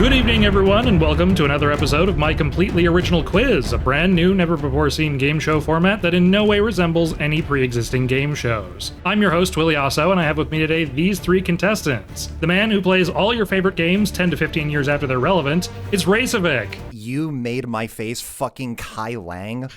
Good evening, everyone, and welcome to another episode of my completely original quiz, a brand new, never-before-seen game show format that in no way resembles any pre-existing game shows. I'm your host, Willie Osso, and I have with me today these three contestants. The man who plays all your favorite games 10 to 15 years after they're relevant, it's Racevic. You made my face fucking Kai Lang.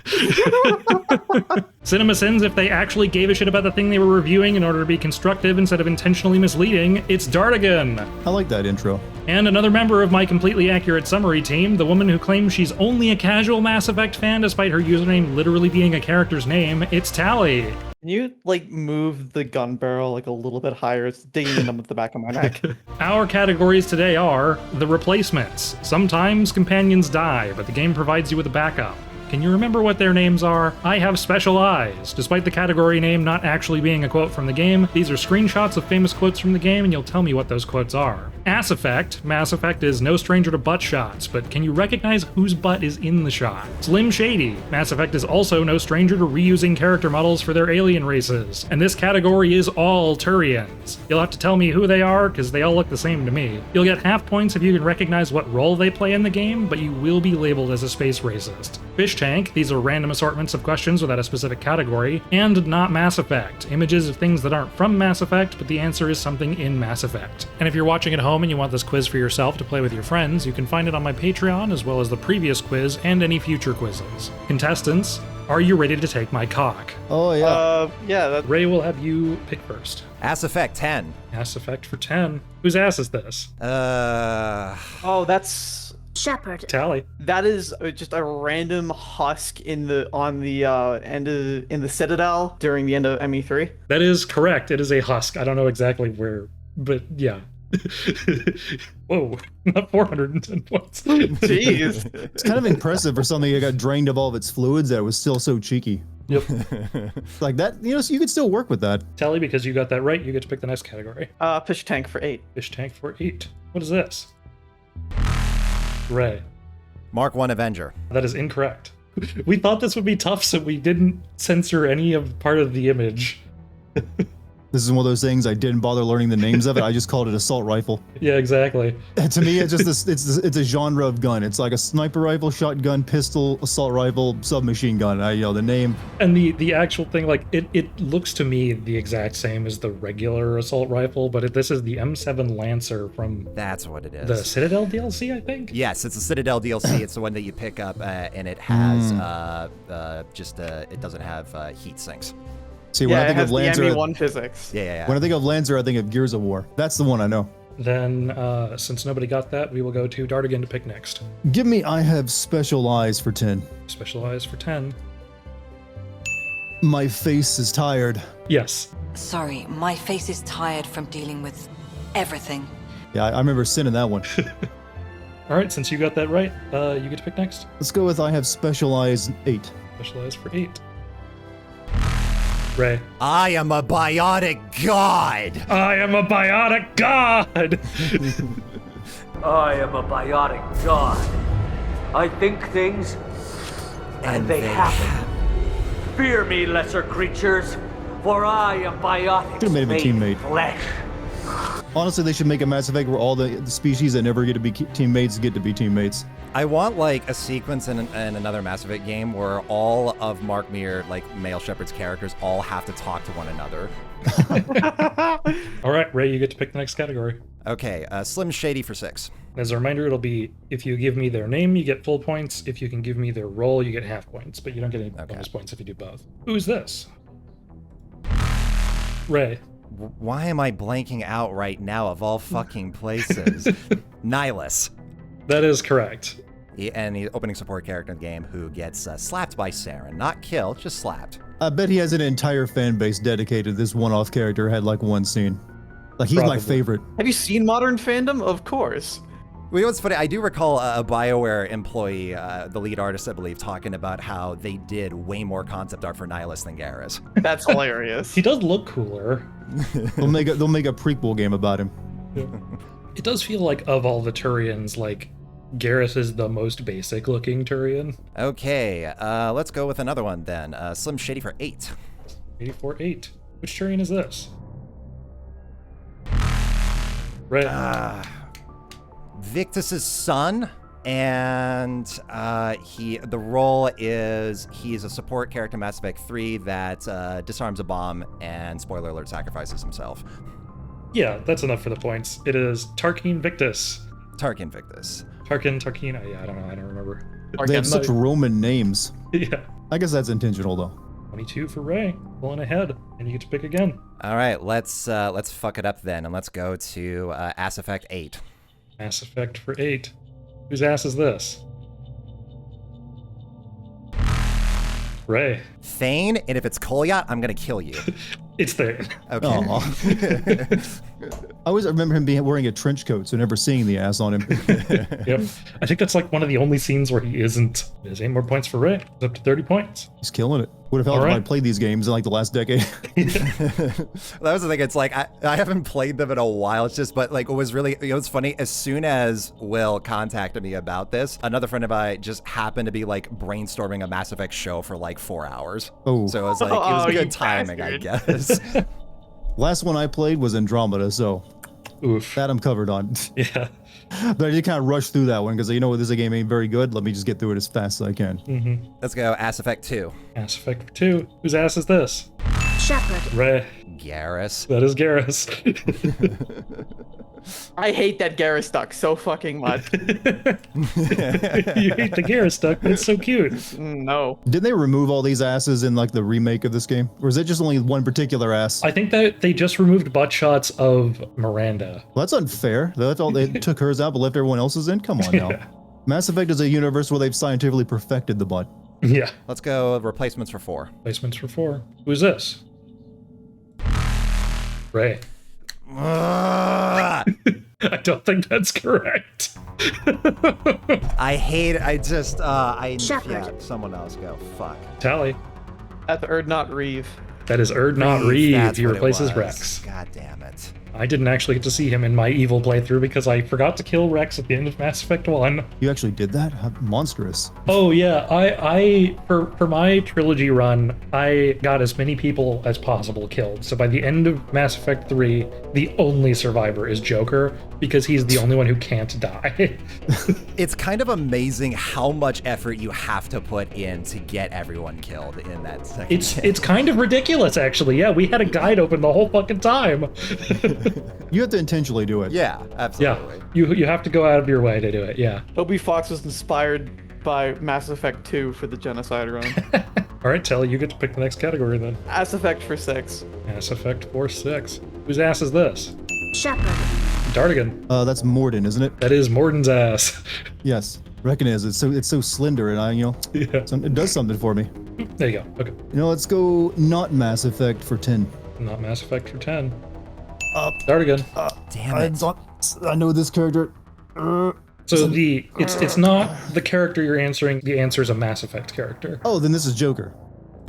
CinemaSins, if they actually gave a shit about the thing they were reviewing in order to be constructive instead of intentionally misleading, it's Dardigan. I like that intro. And another member of my completely accurate summary team, the woman who claims she's only a casual Mass Effect fan despite her username literally being a character's name, it's Tali. Can you, move the gun barrel, a little bit higher? It's digging into the back of my neck. Our categories today are the replacements. Sometimes companions die, but the game provides you with a backup. Can you remember what their names are? I have special eyes. Despite the category name not actually being a quote from the game, these are screenshots of famous quotes from the game, and you'll tell me what those quotes are. Ass Effect. Mass Effect is no stranger to butt shots, but can you recognize whose butt is in the shot? Slim Shady. Mass Effect is also no stranger to reusing character models for their alien races, and this category is all Turians. You'll have to tell me who they are, because they all look the same to me. You'll get half points if you can recognize what role they play in the game, but you will be labeled as a space racist. Fish Tank. These are random assortments of questions without a specific category, and not Mass Effect. Images of things that aren't from Mass Effect, but the answer is something in Mass Effect. And if you're watching at home and you want this quiz for yourself to play with your friends, you can find it on my Patreon, as well as the previous quiz and any future quizzes. Contestants, are you ready to take my cock? Oh, yeah. Yeah. Ray will have you pick first. Ass Effect 10. Ass Effect for 10. Whose ass is this? Oh, that's Shepard. Tali. that is just a random husk in the end of in the Citadel during the end of ME3. That is correct. It is a husk. I don't know exactly where, but yeah. Whoa, not 410 points. Jeez. It's kind of impressive for something that got drained of all of its fluids that was still so cheeky. Yep. Like that, so you could still work with that. Tally, because you got that right, you get to pick the next category. Fish Tank for 8. Fish Tank for 8. What is this? Ray. Mark 1 Avenger. That is incorrect. We thought this would be tough, so we didn't censor any of part of the image. This is one of those things I didn't bother learning the names of it. I just called it assault rifle. Yeah, exactly. And to me, it's just it's a genre of gun. It's like a sniper rifle, shotgun, pistol, assault rifle, submachine gun. The name. And the actual thing, it looks to me the exact same as the regular assault rifle, but this is the M7 Lancer from That's what it is. the Citadel DLC, I think? Yes, it's a Citadel DLC. It's the one that you pick up, and it has it doesn't have heat sinks. See, when I It think has of Lancer, the ME1 physics. Yeah. when I think of Lancer, I think of Gears of War. That's the one I know. Then, since nobody got that, we will go to Dardigan to pick next. Give me I have special eyes for 10. Specialize for 10. My face is tired. Yes. Sorry, my face is tired from dealing with everything. Yeah, I remember sinning that one. All right, since you got that right, you get to pick next. Let's go with I have special eyes 8. Specialize for 8. Ray. I am a biotic god. I am a biotic god! I am a biotic god. I think things, and they happen. Fear me, lesser creatures, for I am biotic. Could've made him a teammate. Flesh. Honestly, they should make a Mass Effect where all the species that never get to be teammates get to be teammates. I want a sequence in another Mass Effect game where all of Mark Meer, male Shepard's characters, all have to talk to one another. All right, Ray, you get to pick the next category. Okay, Slim Shady for 6. As a reminder, it'll be if you give me their name, you get full points. If you can give me their role, you get half points, but you don't get any bonus points if you do both. Who's this? Ray. Why am I blanking out right now of all fucking places? Nihilus. That is correct. And the opening support character in the game who gets slapped by Saren. Not killed, just slapped. I bet he has an entire fan base dedicated to this one-off character. Had one scene. He's my favorite. Have you seen Modern Fandom? Of course. Well, you know what's funny? I do recall a BioWare employee, the lead artist, I believe, talking about how they did way more concept art for Nihilus than Garrus. That's hilarious. He does look cooler. They'll make a prequel game about him. It does feel like of all the Turians, Garrus is the most basic looking Turian. Okay, let's go with another one then. Slim Shady for 8. 84-8. Which Turian is this? Ray. Victus's son, and the role is he's a support character in Mass Effect 3 that disarms a bomb and, spoiler alert, sacrifices himself. Yeah, that's enough for the points. It is Tarkin Victus. Tarkin Victus. Tarkin, I don't know, I don't remember. They have such Roman names. Yeah. I guess that's intentional, though. 22 for Ray, pulling ahead, and you get to pick again. All right, let's fuck it up then, and let's go to Mass Effect 8. Mass Effect for 8. Whose ass is this? Ray. Thane, and if it's Kolyat, I'm gonna kill you. It's Thane. Okay. I always remember him wearing a trench coat, so never seeing the ass on him. Yep. I think that's like one of the only scenes where he isn't. There's 8 more points for Ray. It's up to 30 points. He's killing it. Would have helped if I played these games in like the last decade. That was the thing. It's like I haven't played them in a while. It's just, but like it was really, it's funny. As soon as Will contacted me about this, another friend of mine just happened to be like brainstorming a Mass Effect show for like 4 hours. Oh. So it was like it was good timing, I guess. Last one I played was Andromeda, so Oof. that I'm covered on. Yeah. But I did kind of rush through that one because you know what, this game ain't very good. Let me just get through it as fast as I can. Mm-hmm. Let's go Mass Effect 2. Mass Effect 2. Whose ass is this? Shepard. Ray. Garrus. That is Garrus. I hate that Garrus duck so fucking much. You hate the Garrus duck, but it's so cute. No. Didn't they remove all these asses in like the remake of this game? Or is it just only one particular ass? I think that they just removed butt shots of Miranda. Well, that's unfair. That's all they took hers out but left everyone else's in? Come on now. Yeah. Mass Effect is a universe where they've scientifically perfected the butt. Yeah. Let's go replacements for 4. Placements for 4. Who's this? Ray. I don't think that's correct. Shepard. Yeah, someone else go. Fuck. Tally. That's Erdnot Reeve. That is Erdnot Reeve. That's He what it replaces was. Rex. God damn it. I didn't actually get to see him in my evil playthrough because I forgot to kill Rex at the end of Mass Effect 1. You actually did that? How monstrous. Oh yeah, I for my trilogy run, I got as many people as possible killed. So by the end of Mass Effect 3, the only survivor is Joker because he's the only one who can't die. It's kind of amazing how much effort you have to put in to get everyone killed in that second game. It's kind of ridiculous actually. Yeah, we had a guide open the whole fucking time. You have to intentionally do it. Yeah, absolutely. Yeah, you have to go out of your way to do it. Yeah. Toby Fox was inspired by Mass Effect 2 for the genocide run. All right, Telly, you get to pick the next category then. Mass Effect for 6. Mass Effect 4-6. Whose ass is this? Shepard. Dardigan. That's Morden, isn't it? That is Morden's ass. Yes. Reckon it is. It's so slender and Yeah. it does something for me. There you go. Okay. Let's go not Mass Effect for 10. Not Mass Effect for 10. Dardigan. Damn it. I know this character. So it's not the character you're answering. The answer is a Mass Effect character. Oh, then this is Joker.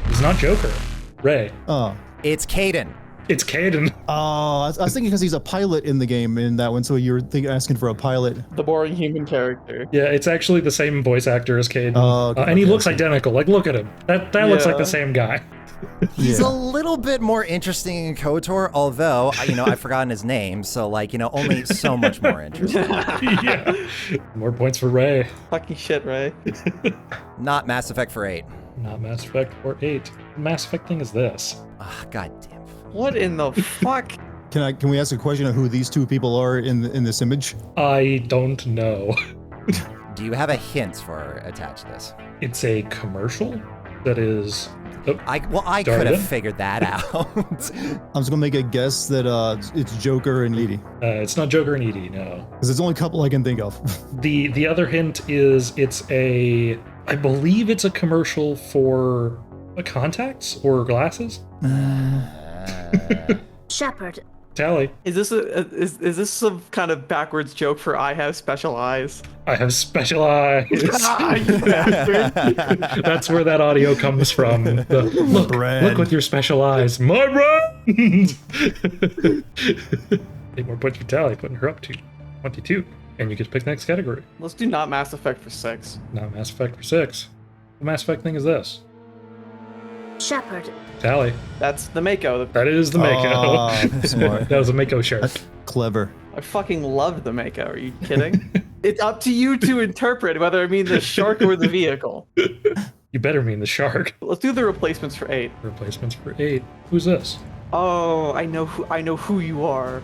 It's not Joker. Ray. Oh. It's Caden. It's Caden. Oh, I was thinking because he's a pilot in the game in that one, so you're asking for a pilot. The boring human character. Yeah, it's actually the same voice actor as Caden. Okay, and he okay, looks identical. Like, look at him. That looks like the same guy. He's a little bit more interesting in KOTOR, although, I've forgotten his name, so, only so much more interesting. Yeah. More points for Ray. Fucking shit, Ray. Not Mass Effect for 8. Not Mass Effect for 8. The Mass Effect thing is this. God damn. What in the fuck? Can we ask a question of who these two people are in this image? I don't know. Oh, Oh, Do you have a hint for attached to this? It's a commercial that is... I could have figured that out. I'm just gonna make a guess that it's Joker and Edie. It's not Joker and Edie, no. Because it's the only couple I can think of. The other hint is I believe it's a commercial for contacts or glasses. Shepard. Tally. Is this some kind of backwards joke for I have special eyes? I have special eyes. You bastard. That's where that audio comes from. Look with your special eyes. My brand! 8 more points for Tally, putting her up to 22. And you get to pick the next category. Let's do not Mass Effect for 6. Not Mass Effect for 6. The Mass Effect thing is this. Shepard. Tally. That's the Mako. That is the Mako. Smart. That was a Mako shirt. Clever. I fucking love the mecha. Are you kidding? It's up to you to interpret whether I mean the shark or the vehicle. You better mean the shark. Let's do the replacements for 8. Replacements for 8. Who's this? Oh, I know who you are.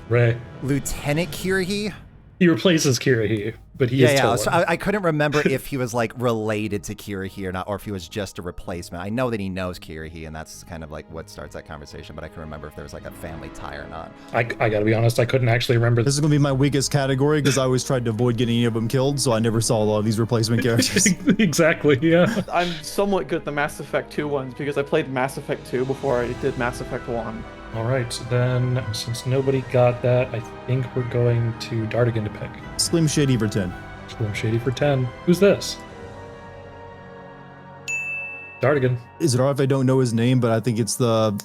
Ray. Lieutenant Kirhi? He replaces Kirihee, but he is Yeah. Tolan. So I couldn't remember if he was like related to Kirihee or not, or if he was just a replacement. I know that he knows Kirihee, and that's kind of like what starts that conversation, but I can remember if there was like a family tie or not. I gotta be honest, I couldn't actually remember. This is gonna be my weakest category because I always tried to avoid getting any of them killed, so I never saw a lot of these replacement characters. Exactly, yeah. I'm somewhat good at the Mass Effect 2 ones because I played Mass Effect 2 before I did Mass Effect 1. All right, so then, since nobody got that, I think we're going to Dartigan to pick. Slim Shady for 10. Slim Shady for 10. Who's this? Dartigan. Is it alright if I don't know his name, but I think it's the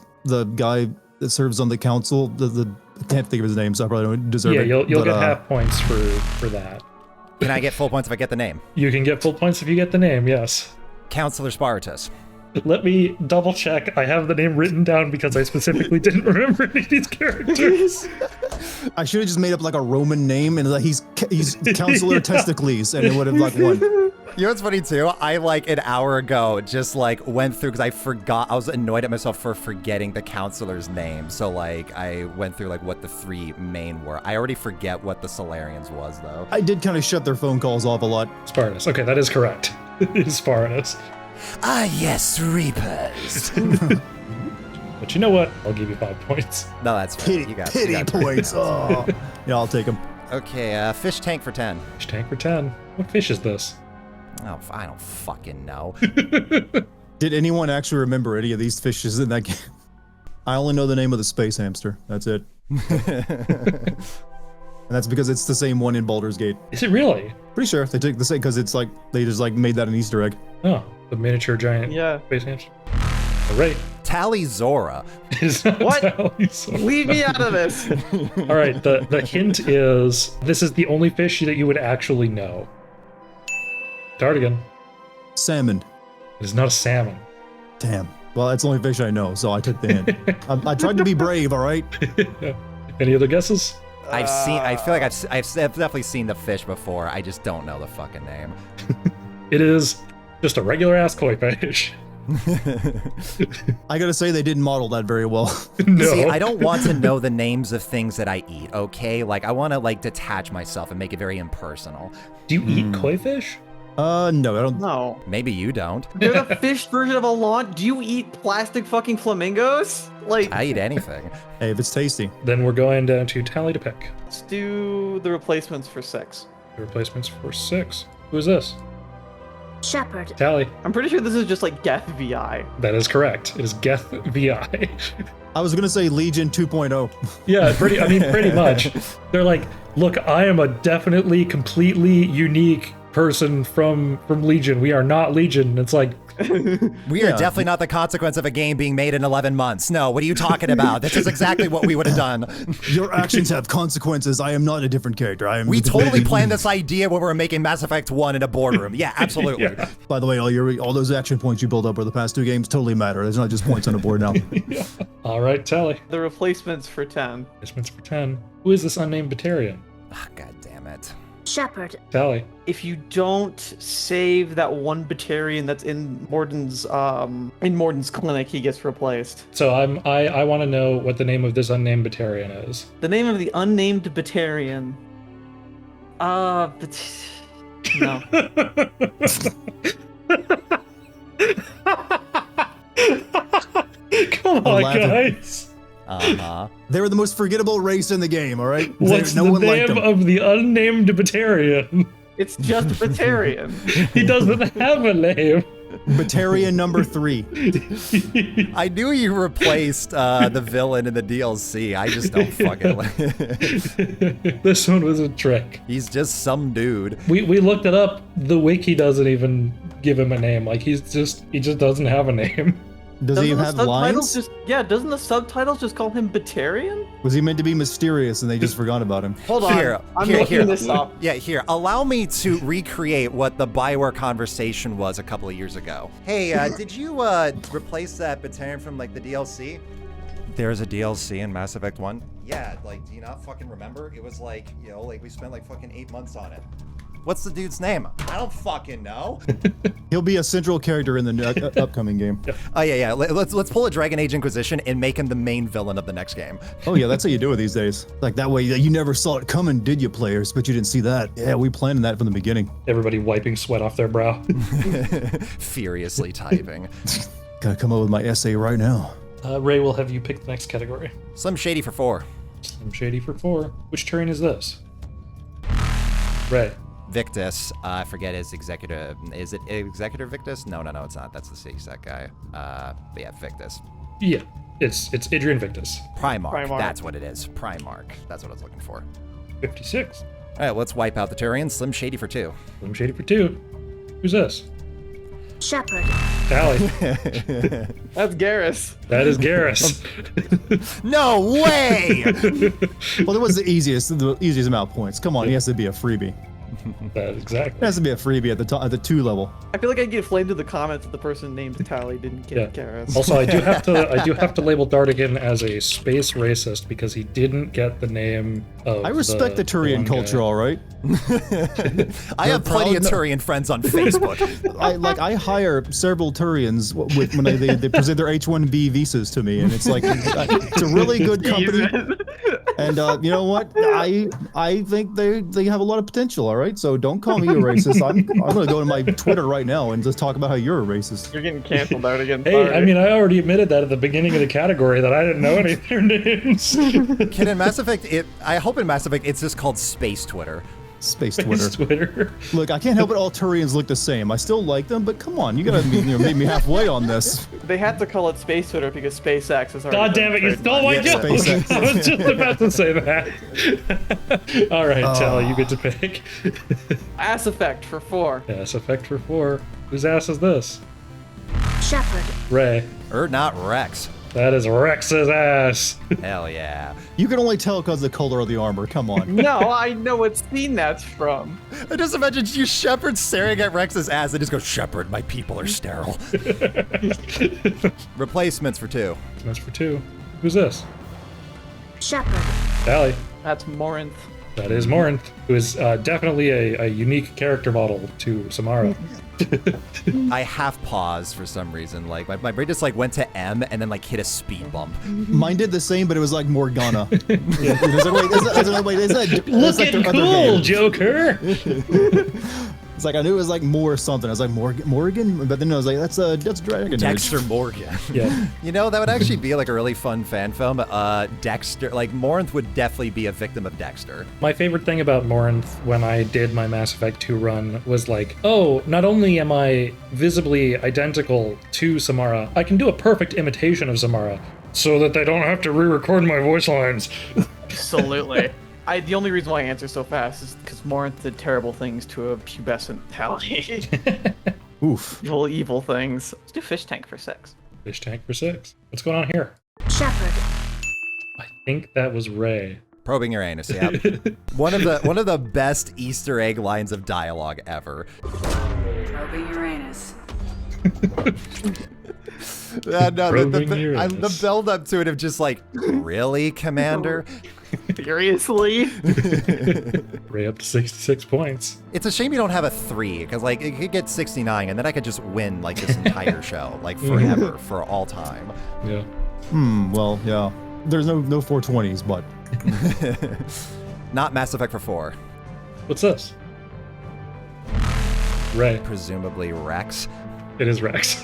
guy that serves on the council. I can't think of his name, so I probably don't deserve Yeah, it. you'll get half points for that. Can I get full points if I get the name? You can get full points if you get the name, yes. Counselor Spartus. Let me double check. I have the name written down because I specifically didn't remember any of these characters. I should have just made up like a Roman name and like he's Counselor Yeah. Testicles, and it would have like won. You know what's funny too? I like an hour ago just like went through because I forgot. I was annoyed at myself for forgetting the counselor's name. So like I went through like what the 3 main were. I already forget what the Solarians was though. I did kind of shut their phone calls off a lot. Spartus. Okay, that is correct. It is Spartus. Ah yes, Reapers. But you know what? I'll give you 5 points. No, that's fair. You got Pity you got points. Oh. Yeah, I'll take them. Okay, fish tank for 10. Fish tank for 10. What fish is this? Oh, I don't fucking know. Did anyone actually remember any of these fishes in that game? I only know the name of the space hamster. That's it. And that's because it's the same one in Baldur's Gate. Is it really? Pretty sure they took the same because it's like they just like made that an Easter egg. Oh, the miniature giant Yeah. space hamster. All right. Tali Zora. Is that What? Tali? Leave me out of this. All right. The hint is this is the only fish that you would actually know. Dartigan. Salmon. It is not a salmon. Damn. Well, that's the only fish I know, so I took the hint. I tried to be brave, all right? Any other guesses? I feel like I've definitely seen the fish before. I just don't know the fucking name. It is just a regular ass koi fish. I gotta say they didn't model that very well. No. See, I don't want to know the names of things that I eat, okay? Like, I want to, like, detach myself and make it very impersonal. Do you eat koi fish? No, I don't. No. Maybe you don't. They're the fish version of a lawn. Do you eat plastic fucking flamingos? Like, I eat anything. Hey, if it's tasty. Then we're going down to Tali to pick. let's do the replacements for 6. The replacements for 6. Who is this? Shepherd. Tali. I'm pretty sure this is just like Geth VI. That is correct. It is Geth VI. I was gonna say Legion 2.0. Yeah, pretty much. They're like, look, I am a definitely completely unique person from Legion. We are not Legion. It's like, We are definitely not the consequence of a game being made in 11 months. No, what are you talking about? This is exactly what we would have done. Your actions have consequences. I am not a different character. I am. We the totally completely- planned this idea when we were making Mass Effect 1 in a boardroom. Yeah, absolutely. yeah. By the way, all those action points you built up over the past 2 games totally matter. There's not just points on the board now. All right, Tali. The replacements for 10. Replacements for 10. Who is this unnamed Batarian? Ah, God damn it. Shepherd. Tali. If you don't save that one Batarian that's in Morden's clinic, he gets replaced. So I want to know what the name of this unnamed Batarian is. The name of the unnamed Batarian. No. Come on, laughing. guys. Uh-huh. They were the most forgettable race in the game, all right? What's no the one liked name them. of the unnamed Batarian? It's just Batarian. He doesn't have a name. Batarian number 3. I knew you replaced the villain in the DLC. I just don't fucking... This one was a trick. He's just some dude. We looked it up. The wiki doesn't even give him a name. Like he just doesn't have a name. Does he even have lines? Doesn't the subtitles just call him Batarian? Was he meant to be mysterious and they just forgot about him? Hold on. I'm looking this up. Yeah, here. Allow me to recreate what the Bioware conversation was a couple of years ago. Hey, did you replace that Batarian from like the DLC? There's a DLC in Mass Effect 1? Yeah, like, do you not fucking remember? It was like, like we spent like fucking 8 months on it. What's the dude's name? I don't fucking know. He'll be a central character in the upcoming game. Oh yeah. Let's pull a Dragon Age Inquisition and make him the main villain of the next game. Oh yeah, that's how you do it these days. Like that way, you never saw it coming, did you, players? But you didn't see that. Yeah, we planned that from the beginning. Everybody wiping sweat off their brow. Furiously typing. Gotta come up with my essay right now. Ray will have you pick the next category. Slim Shady for 4. Slim Shady for 4. Which Turian is this? Ray. Victus, I forget his executive. Is it Executor Victus? No, it's not. That's the CSEC guy. But yeah, Victus. Yeah, it's Adrian Victus. Primarch. That's what it is. Primarch. That's what I was looking for. 56. All right, let's wipe out the Turian. Slim Shady for 2. Slim Shady for 2. Who's this? Shepard. Tali. That's Garrus. That is Garrus. No way! Well, that was the easiest amount of points. Come on, he has to be a freebie. That exactly. It has to be a freebie at the top, at the 2 level. I feel like I get flamed in the comments that the person named Tali didn't get Garrus. Also, I do have to label Dardigan as a space racist because he didn't get the name of. I respect the Turian culture, all right. I have plenty of Turian friends on Facebook. I hire several Turians when they present their H-1B visas to me, and it's like it's a really good company. And you know what? I think they have a lot of potential. All right, so don't call me a racist. I'm gonna go to my Twitter right now and just talk about how you're a racist. You're getting canceled out again. Hey, sorry. I mean, I already admitted that at the beginning of the category that I didn't know any of their names. Kid, in Mass Effect, I hope in Mass Effect it's just called Space Twitter. Space Twitter. Look, I can't help it. All Turians look the same. I still like them, but come on, you gotta meet me halfway on this. They had to call it Space Twitter because SpaceX is already. God damn it! You stole my joke. I was just about to say that. All right, Tali, you get to pick. Ass Effect for 4. Ass Effect for 4. Whose ass is this? Shepard. Ray. Not Rex. That is Rex's ass. Hell yeah. You can only tell because of the color of the armor. Come on. No, I know what scene that's from. I just imagine you Shepard staring at Rex's ass and just go, Shepard, my people are sterile. Replacements for 2. That's for 2. Who's this? Shepard. Tali. That's Morinth. That is Morinth, who is definitely a unique character model to Samara. I half paused for some reason. Like my brain just like went to M and then like hit a speed bump. Mine did the same, but it was like Morgana. Yeah. It was like, wait, is that looking cool, Joker? It's like I knew it was like more something. I was like Morgan, but then I was like, that's Dragon Age. Dexter Morgan. Yeah. You know, that would actually be like a really fun fan film. Dexter, like Morinth would definitely be a victim of Dexter. My favorite thing about Morinth when I did my Mass Effect 2 run was like, oh, not only am I visibly identical to Samara, I can do a perfect imitation of Samara so that they don't have to re-record my voice lines. Absolutely. The only reason why I answer so fast is because Morinth did terrible things to a pubescent Tali. Oof. Evil things. Let's do Fish Tank for 6. Fish Tank for 6. What's going on here? Shepard. I think that was Ray. Probing your anus, yeah. one of the best Easter egg lines of dialogue ever. Probing Uranus. The build up to it of just like, really, Commander? Seriously? Ray up to 66 points. It's a shame you don't have a 3, because like it could get 69, and then I could just win like this entire show, like forever, for all time. Yeah. Well, yeah. There's no 420s, but not Mass Effect for 4. What's this? Ray. Presumably Rex. It is Rex.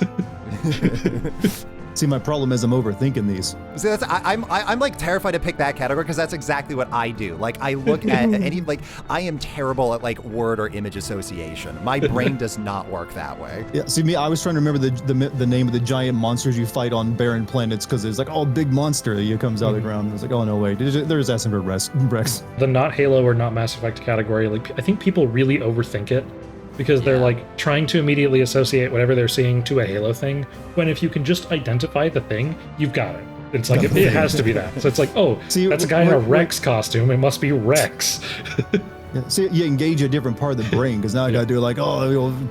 See, my problem is I'm overthinking these. See, I'm like terrified to pick that category because that's exactly what I do. Like I look at any I am terrible at like word or image association. My brain does not work that way. Yeah. See, me, I was trying to remember the name of the giant monsters you fight on barren planets because it's like, oh, big monster that comes out of the ground. I was like, oh no, wait, there's asking for Rex. The not Halo or not Mass Effect category, like I think people really overthink it. Because they're like trying to immediately associate whatever they're seeing to a Halo thing, when if you can just identify the thing, you've got it. It's like, it has to be that. So it's like, oh, see, that's a guy in a Rex costume, it must be Rex. Yeah, see, you engage a different part of the brain, because now I gotta do like,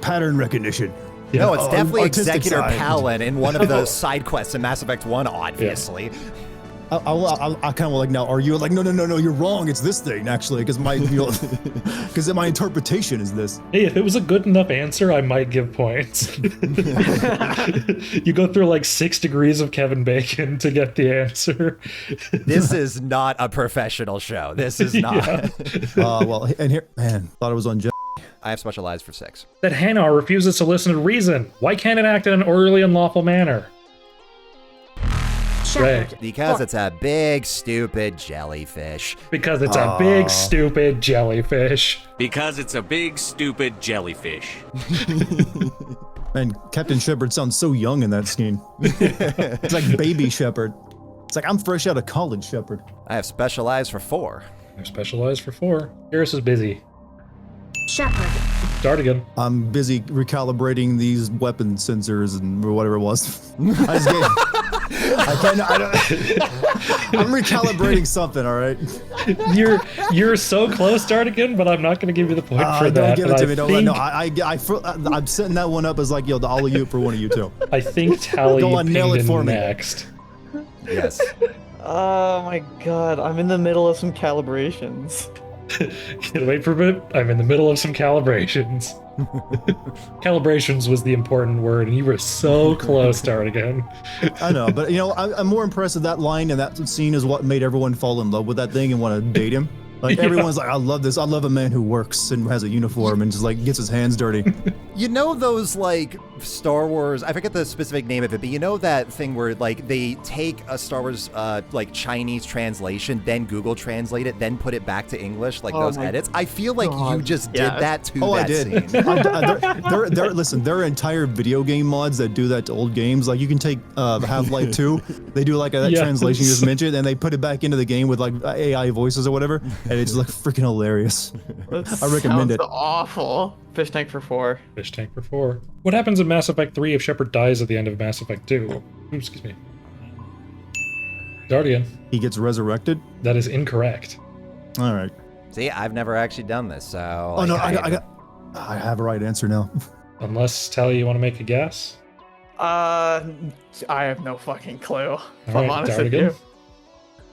pattern recognition. Yeah. No, it's definitely Executor Palin in one of those side quests in Mass Effect 1, obviously. I kind of like now. Are you like no? You're wrong. It's this thing actually, because my because my interpretation is this. Hey, if it was a good enough answer, I might give points. You go through like 6 degrees of Kevin Bacon to get the answer. This is not a professional show. This is not. Yeah. Well, and here, man, thought it was on. I have specialized for 6. That Hanar refuses to listen to reason. Why can't it act in an orderly and lawful manner? Shepherd. Because it's a big, stupid jellyfish. Because it's a big, stupid jellyfish. Because it's a big, stupid jellyfish. Man, Captain Shepard sounds so young in that scene. It's like baby Shepard. It's like I'm fresh out of college, Shepard. I have specialized for 4. They're specialized for 4. Garrus is busy. Shepherd. Start again. I'm busy recalibrating these weapon sensors and whatever it was. I'm recalibrating something, all right? You're so close, start again, but I'm not going to give you the point for Don't that. give it to me. No, I'm setting that one up as like, yo, the alley-oop for one of you two. I think Tali Go on, nail it for me. next. Yes. Oh my god, I'm in the middle of some calibrations. Wait for a minute. I'm in the middle of some calibrations. Calibrations was the important word, and you were so close, start again. I know, but you know, I'm more impressed with that line, and that scene is what made everyone fall in love with that thing and want to date him. Like everyone's like, I love this. I love a man who works and has a uniform and just like gets his hands dirty. You know those like Star Wars, I forget the specific name of it, but you know that thing where like they take a Star Wars like Chinese translation, then Google translate it, then put it back to English, like those edits? I feel like you just did that to that scene. Listen, there are entire video game mods that do that to old games. Like you can take Half-Life 2, they do like that translation you just mentioned, and they put it back into the game with like AI voices or whatever, and it's like freaking hilarious. I recommend it. Awful. Fish tank for 4. Fish tank for 4. What happens in Mass Effect 3 if Shepard dies at the end of Mass Effect 2? Oops, excuse me. Start again. He gets resurrected? That is incorrect. All right. See, I've never actually done this, so. Oh no, I have a right answer now. Unless, Tali, you want to make a guess? I have no fucking clue. If All I'm right, honest start with again. you.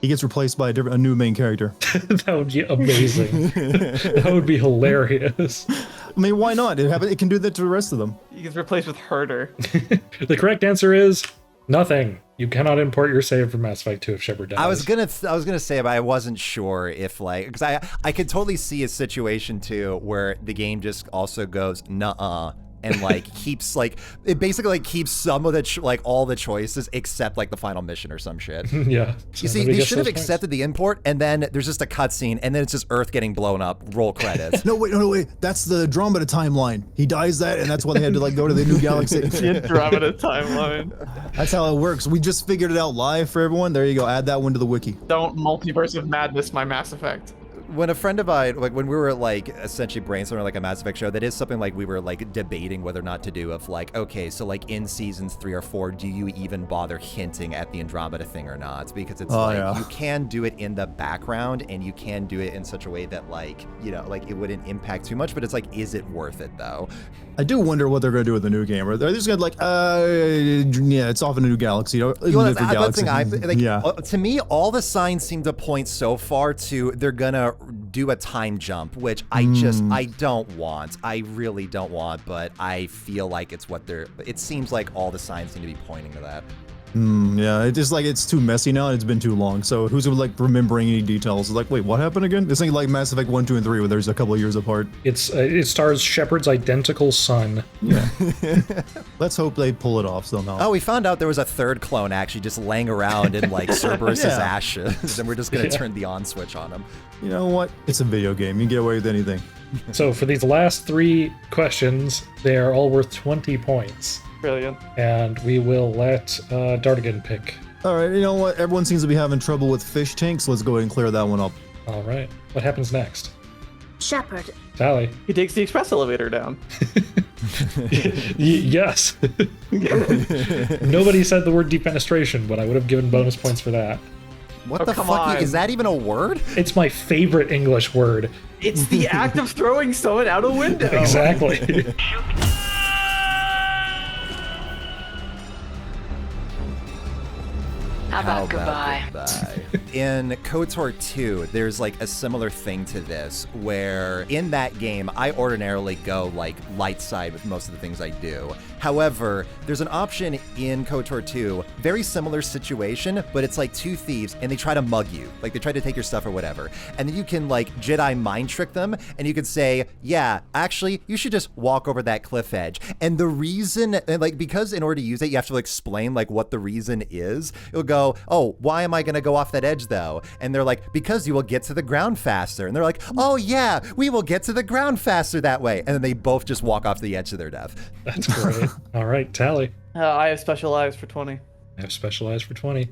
He gets replaced by a new main character. That would be amazing. That would be hilarious. I mean, why not? It can do that to the rest of them. He gets replaced with Herder. The correct answer is nothing. You cannot import your save from Mass Effect 2 if Shepard dies. I was gonna say, but I wasn't sure if like, because I could totally see a situation too where the game just also goes nuh-uh. And like keeps like it basically like keeps some of the like all the choices except like the final mission or some shit. Yeah. You see, they should have accepted the import, and then there's just a cutscene, and then it's just Earth getting blown up. Roll credits. No wait. That's the Andromeda timeline. He dies that, and that's why they had to like go to the new galaxy. The Andromeda timeline. That's how it works. We just figured it out live for everyone. There you go. Add that one to the wiki. Don't multiverse of madness my Mass Effect. When a friend of mine, like when we were like essentially brainstorming like a Mass Effect show, that is something like we were like debating whether or not to do of like, okay, so like in seasons 3 or 4, do you even bother hinting at the Andromeda thing or not? Because it's you can do it in the background and you can do it in such a way that like, you know, like it wouldn't impact too much, but it's like, is it worth it though? I do wonder what they're going to do with the new game. Are they just going to like, yeah, it's off in a new galaxy. To me, all the signs seem to point so far to they're going to do a time jump, which I don't want. I really don't want, but I feel like it's what it seems like all the signs seem to be pointing to that. Yeah, it's just like it's too messy now and it's been too long. So who's like remembering any details? Like, wait, what happened again? This ain't like Mass Effect 1, 2, and 3 where there's a couple of years apart. It stars Shepard's identical son. Yeah. Let's hope they pull it off somehow. Oh, we found out there was a third clone actually just laying around in like Cerberus's ashes, and we're just gonna turn the on switch on him. You know what? It's a video game. You can get away with anything. So for these last 3 questions, they are all worth 20 points. Brilliant. And we will let Dartigan pick. All right, you know what? Everyone seems to be having trouble with fish tanks. Let's go ahead and clear that one up. All right. What happens next? Shepherd. Tali. He takes the express elevator down. Yes. Nobody said the word defenestration, but I would have given bonus points for that. What the fuck? Is that even a word? It's my favorite English word. It's the act of throwing someone out a window. Exactly. How about goodbye? In KOTOR 2, there's like a similar thing to this, where in that game, I ordinarily go like light side with most of the things I do. However, there's an option in KOTOR 2, very similar situation, but it's like two thieves and they try to mug you. Like they try to take your stuff or whatever. And then you can like Jedi mind trick them and you can say, yeah, actually, you should just walk over that cliff edge. And the reason, and like, because in order to use it, you have to explain like what the reason is. It'll go, oh, why am I going to go off that edge though? And they're like, because you will get to the ground faster. And they're like, oh yeah, we will get to the ground faster that way. And then they both just walk off the edge to their death. That's great. All right, Tali. I have special eyes for 20. I have specialized for 20.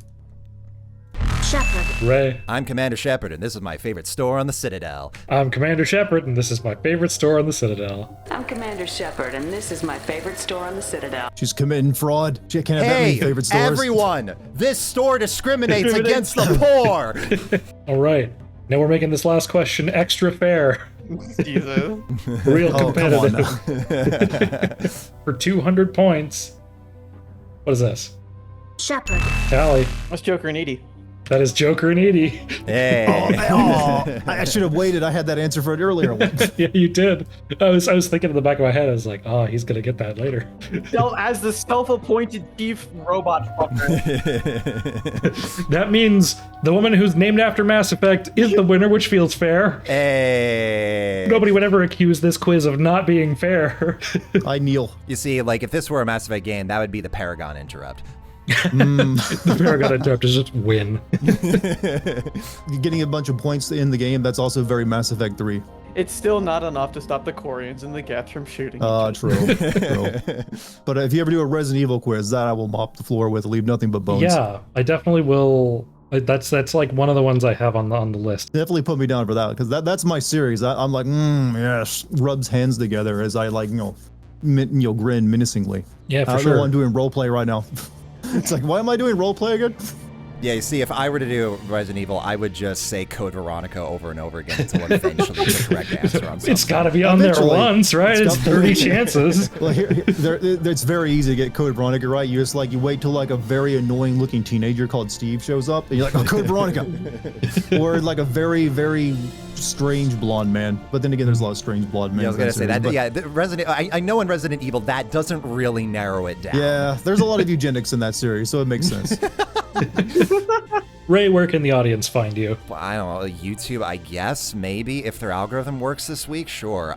Shepard. Ray. I'm Commander Shepard, and this is my favorite store on the Citadel. I'm Commander Shepard, and this is my favorite store on the Citadel. I'm Commander Shepard, and this is my favorite store on the Citadel. She's committing fraud. She can't have that many favorite stores. Everyone, this store discriminates against the poor. All right. Now we're making this last question extra fair. Jesus. Real Oh, come on competitive. For 200 points. What is this? Shepard. Tali. What's Joker and Edie? That is Joker and Edie. Hey. I should have waited. I had that answer for an earlier one. Yeah, you did. I was thinking in the back of my head, I was like, oh, he's gonna get that later. As the self-appointed chief robot fucker. That means the woman who's named after Mass Effect is the winner, which feels fair. Hey. Nobody would ever accuse this quiz of not being fair. I kneel. You see, like, if this were a Mass Effect game, that would be the Paragon interrupt. The Paragon Interrupt is just win. Getting a bunch of points in the game, that's also very Mass Effect 3. It's still not enough to stop the Quarians and the Geths from shooting. True. But if you ever do a Resident Evil quiz, that I will mop the floor with, leave nothing but bones. Yeah, I definitely will. That's like one of the ones I have on the list. Definitely put me down for that, because that's my series. I'm like, yes, rubs hands together as I grin menacingly. Yeah, for I don't sure. know, I'm doing roleplay right now. It's like, why am I doing roleplay again? Yeah, you see, if I were to do Resident Evil, I would just say Code Veronica over and over again until eventually the correct answer on something. It's got to be on there Eventually. once, right? It's 30 chances. Well, it's very easy to get Code Veronica right. You just you wait till a very annoying looking teenager called Steve shows up, and you're like, oh, Code Veronica. Or like a very, very strange blonde man. But then again, there's a lot of strange blonde men. Yeah, I was gonna say that. But Yeah, I know in Resident Evil that doesn't really narrow it down. yeah, there's a lot of eugenics in that series, so it makes sense. Ray, where can the audience find you? Well, I don't know, YouTube, I guess, maybe, if their algorithm works this week, sure.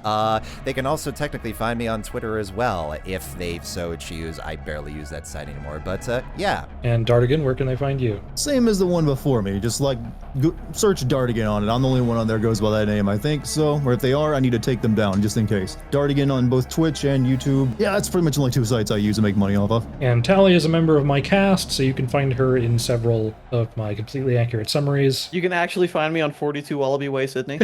They can also technically find me on Twitter as well, if they so choose. I barely use that site anymore, but yeah. And Dartigan, where can they find you? Same as the one before me. Just search Dartigan on it. I'm the only one on there goes by that name, I think. So, or if they are, I need to take them down just in case. Dartigan on both Twitch and YouTube. Yeah, that's pretty much the only two sites I use to make money off of. And Tali is a member of my cast, so you can find her in several of my completely accurate summaries. You can actually find me on 42 Wallaby Way, Sydney.